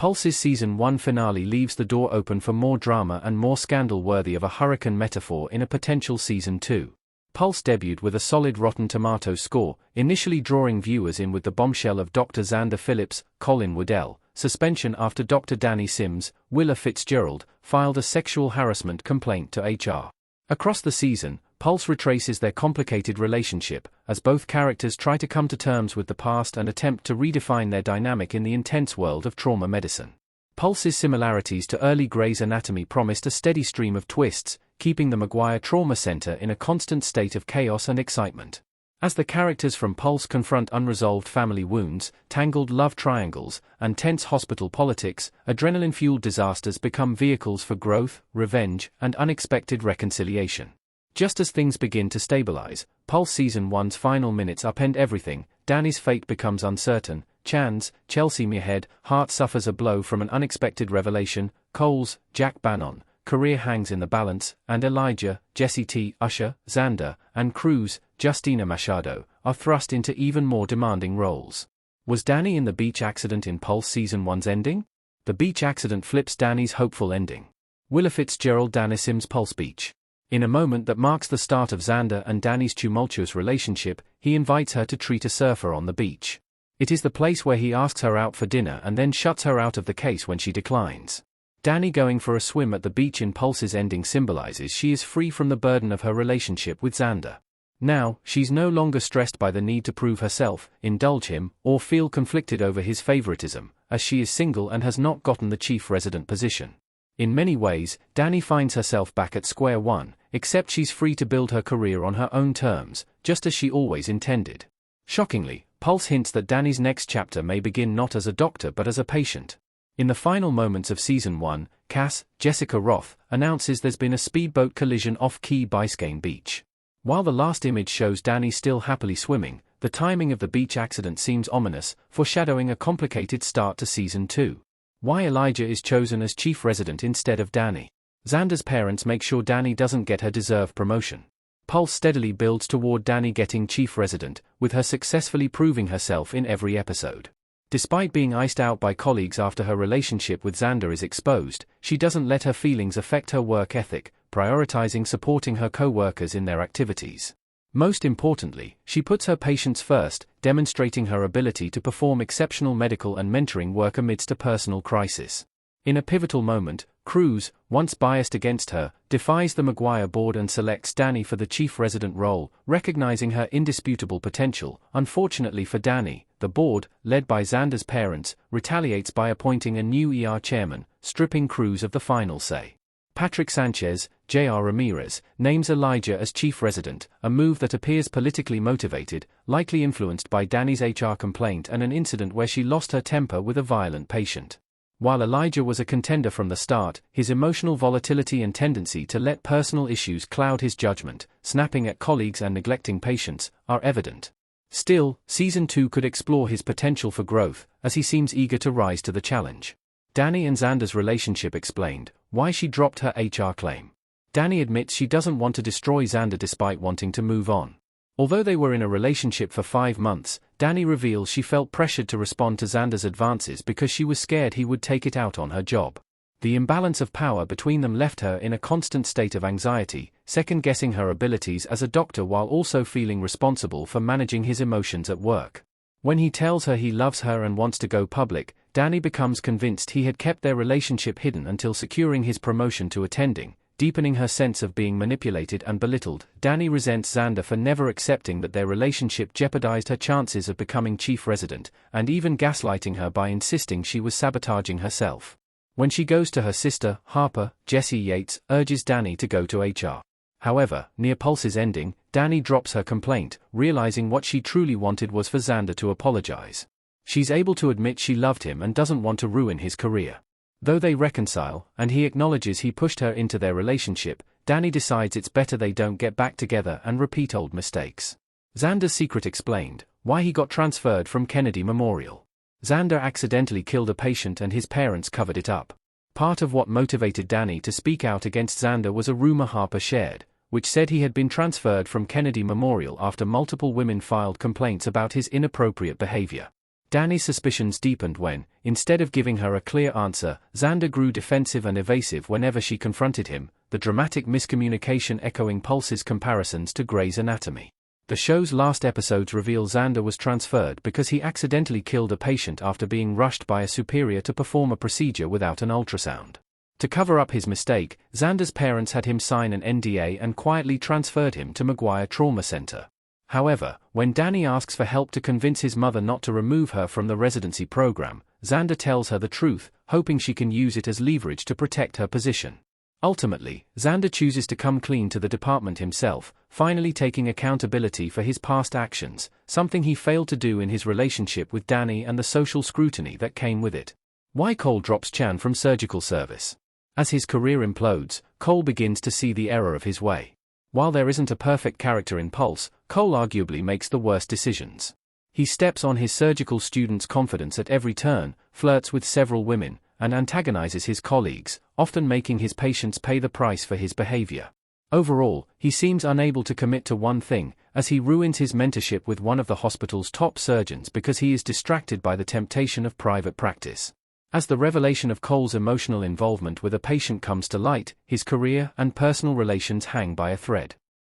Pulse's Season 1 finale leaves the door open for more drama and more scandal worthy of a hurricane metaphor in a potential Season 2. Pulse debuted with a solid Rotten Tomatoes score, initially drawing viewers in with the bombshell of Dr. Xander Phillips, Colin Waddell, suspension after Dr. Danny Sims, Willa Fitzgerald, filed a sexual harassment complaint to HR. Across the season, Pulse retraces their complicated relationship, as both characters try to come to terms with the past and attempt to redefine their dynamic in the intense world of trauma medicine. Pulse's similarities to early Grey's Anatomy promised a steady stream of twists, keeping the Maguire Trauma Center in a constant state of chaos and excitement. As the characters from Pulse confront unresolved family wounds, tangled love triangles, and tense hospital politics, adrenaline-fueled disasters become vehicles for growth, revenge, and unexpected reconciliation. Just as things begin to stabilize, Pulse Season 1's final minutes upend everything. Danny's fate becomes uncertain, Chan's, Chelsea Muirhead, heart suffers a blow from an unexpected revelation, Cole's, Jack Bannon, career hangs in the balance, and Elijah, Jesse T. Usher, Xander, and Cruz, Justina Machado, are thrust into even more demanding roles. Was Danny in the beach accident in Pulse Season 1's ending? The beach accident flips Danny's hopeful ending. Willa Fitzgerald Danny Sims Pulse Beach. In a moment that marks the start of Xander and Danny's tumultuous relationship, he invites her to treat a surfer on the beach. It is the place where he asks her out for dinner and then shuts her out of the case when she declines. Danny going for a swim at the beach in Pulse's ending symbolizes she is free from the burden of her relationship with Xander. Now, she's no longer stressed by the need to prove herself, indulge him, or feel conflicted over his favoritism, as she is single and has not gotten the chief resident position. In many ways, Danny finds herself back at square one, except she's free to build her career on her own terms, just as she always intended. Shockingly, Pulse hints that Danny's next chapter may begin not as a doctor but as a patient. In the final moments of Season 1, Cass, Jessica Roth, announces there's been a speedboat collision off Key Biscayne Beach. While the last image shows Danny still happily swimming, the timing of the beach accident seems ominous, foreshadowing a complicated start to Season 2. Why Elijah is chosen as chief resident instead of Danny. Xander's parents make sure Danny doesn't get her deserved promotion. Pulse steadily builds toward Danny getting chief resident, with her successfully proving herself in every episode. Despite being iced out by colleagues after her relationship with Xander is exposed, she doesn't let her feelings affect her work ethic, prioritizing supporting her co-workers in their activities. Most importantly, she puts her patients first, demonstrating her ability to perform exceptional medical and mentoring work amidst a personal crisis. In a pivotal moment, Cruz, once biased against her, defies the Maguire board and selects Danny for the chief resident role, recognizing her indisputable potential. Unfortunately for Danny, the board, led by Xander's parents, retaliates by appointing a new ER chairman, stripping Cruz of the final say. Patrick Sanchez, J.R. Ramirez, names Elijah as chief resident, a move that appears politically motivated, likely influenced by Danny's HR complaint and an incident where she lost her temper with a violent patient. While Elijah was a contender from the start, his emotional volatility and tendency to let personal issues cloud his judgment, snapping at colleagues and neglecting patients, are evident. Still, Season 2 could explore his potential for growth, as he seems eager to rise to the challenge. Danny and Xander's relationship explained, why she dropped her HR claim. Danny admits she doesn't want to destroy Xander despite wanting to move on. Although they were in a relationship for 5 months, Danny reveals she felt pressured to respond to Xander's advances because she was scared he would take it out on her job. The imbalance of power between them left her in a constant state of anxiety, second-guessing her abilities as a doctor while also feeling responsible for managing his emotions at work. When he tells her he loves her and wants to go public, Danny becomes convinced he had kept their relationship hidden until securing his promotion to attending, deepening her sense of being manipulated and belittled. Danny resents Xander for never accepting that their relationship jeopardized her chances of becoming chief resident, and even gaslighting her by insisting she was sabotaging herself. When she goes to her sister, Harper, Jessie Yates urges Danny to go to HR. However, near Pulse's ending, Danny drops her complaint, realizing what she truly wanted was for Xander to apologize. She's able to admit she loved him and doesn't want to ruin his career. Though they reconcile, and he acknowledges he pushed her into their relationship, Danny decides it's better they don't get back together and repeat old mistakes. Xander's secret explained, why he got transferred from Kennedy Memorial. Xander accidentally killed a patient and his parents covered it up. Part of what motivated Danny to speak out against Xander was a rumor Harper shared, which said he had been transferred from Kennedy Memorial after multiple women filed complaints about his inappropriate behavior. Danny's suspicions deepened when, instead of giving her a clear answer, Xander grew defensive and evasive whenever she confronted him, the dramatic miscommunication echoing Pulse's comparisons to Grey's Anatomy. The show's last episodes reveal Xander was transferred because he accidentally killed a patient after being rushed by a superior to perform a procedure without an ultrasound. To cover up his mistake, Xander's parents had him sign an NDA and quietly transferred him to Maguire Trauma Center. However, when Danny asks for help to convince his mother not to remove her from the residency program, Xander tells her the truth, hoping she can use it as leverage to protect her position. Ultimately, Xander chooses to come clean to the department himself, finally taking accountability for his past actions, something he failed to do in his relationship with Danny and the social scrutiny that came with it. Why Cole drops Chan from surgical service? As his career implodes, Cole begins to see the error of his way. While there isn't a perfect character in Pulse, Cole arguably makes the worst decisions. He steps on his surgical students' confidence at every turn, flirts with several women, and antagonizes his colleagues, often making his patients pay the price for his behavior. Overall, he seems unable to commit to one thing, as he ruins his mentorship with one of the hospital's top surgeons because he is distracted by the temptation of private practice. As the revelation of Cole's emotional involvement with a patient comes to light, his career and personal relations hang by a thread.